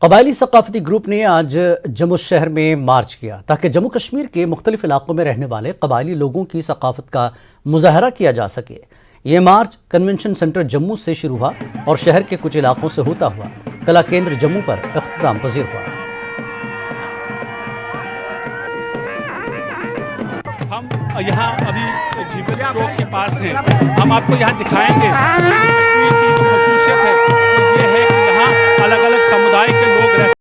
कबायली सकाफती group ने आज जम्मू शहर में मार्च किया ताकि जम्मू कश्मीर के मुख्तलिफ इलाकों में रहने वाले कबायली लोगों की सकाफत का मुजाहरा किया जा सके। ये मार्च कन्वेंशन सेंटर जम्मू से शुरू हुआ और शहर के कुछ इलाकों से होता हुआ कला केंद्र जम्मू पर इख्तिताम पजीर हुआ। हम यहाँ अभी जीबल चौक के पास हैं। हम आपको यहाँ दिखाएंगे कश्मीर की जो खसूसियत है वो ये है कि यहाँ अलग अलग समुदाय के लोग रहते हैं।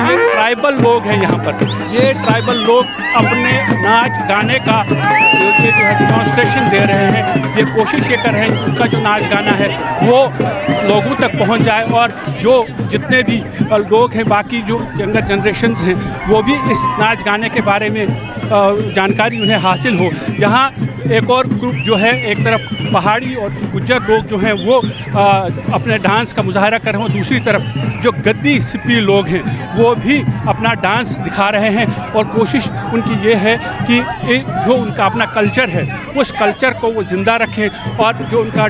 ये ट्राइबल लोग हैं यहाँ पर। ये ट्राइबल लोग अपने नाच गाने का ये जो है डिमॉन्स्ट्रेशन दे रहे हैं। ये कोशिश ये कर रहे हैं उनका जो नाच गाना है वो लोगों तक पहुँच जाए और जो जितने भी लोग हैं बाकी जो यंगर जनरेशन्स हैं वो भी इस नाच गाने के बारे में जानकारी उन्हें हासिल हो। यहाँ एक और ग्रुप जो है एक तरफ पहाड़ी और गुज्जर लोग जो हैं वो अपने डांस का मुजाहरा कर रहे हैं, दूसरी तरफ जो गद्दी सिप्पी लोग हैं वो भी अपना डांस दिखा रहे हैं और कोशिश उनकी ये है कि जो उनका अपना कल्चर है उस कल्चर को वो ज़िंदा रखें और जो उनका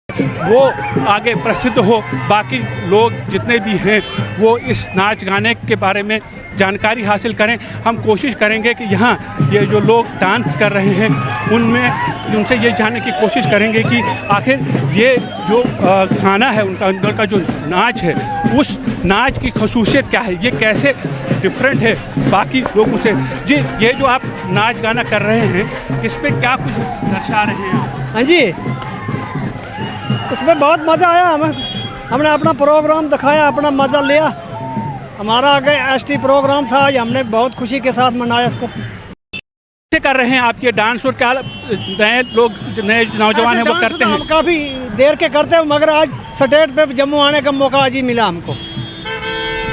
वो आगे प्रसिद्ध हो। बाकी लोग जितने भी हैं वो इस नाच गाने के बारे में जानकारी हासिल करें। हम कोशिश करेंगे कि यहाँ ये जो लोग डांस कर रहे हैं उनसे ये जानने की कोशिश करेंगे कि आखिर ये जो गाना है उनका जो नाच है उस नाच की खसूसियत क्या है, ये कैसे डिफरेंट है बाकी लोगों से। जी, ये जो आप नाच गाना कर रहे हैं इस पर क्या कुछ दर्शा रहे हैं आप? हाँ जी, इसमें बहुत मज़ा आया। हमने अपना प्रोग्राम दिखाया, अपना मज़ा लिया। हमारा आगे एसटी प्रोग्राम था, ये हमने बहुत खुशी के साथ मनाया इसको। क्या कर रहे हैं आप ये डांस और क्या नए लोग नए नौजवान हैं वो करते हैं? हम काफ़ी देर के करते हैं मगर आज स्टेट पे जम्मू आने का मौका आज ही मिला हमको।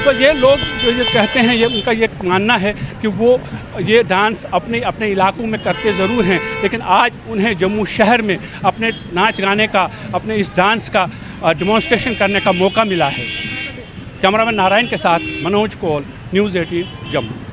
तो ये लोग जो ये कहते हैं, ये उनका ये मानना है कि वो ये डांस अपने इलाकों में करते ज़रूर हैं लेकिन आज उन्हें जम्मू शहर में अपने नाच गाने का, अपने इस डांस का डिमॉन्स्ट्रेशन करने का मौका मिला है। कैमरामैन नारायण के साथ मनोज कौल, न्यूज़ 18 जम्मू।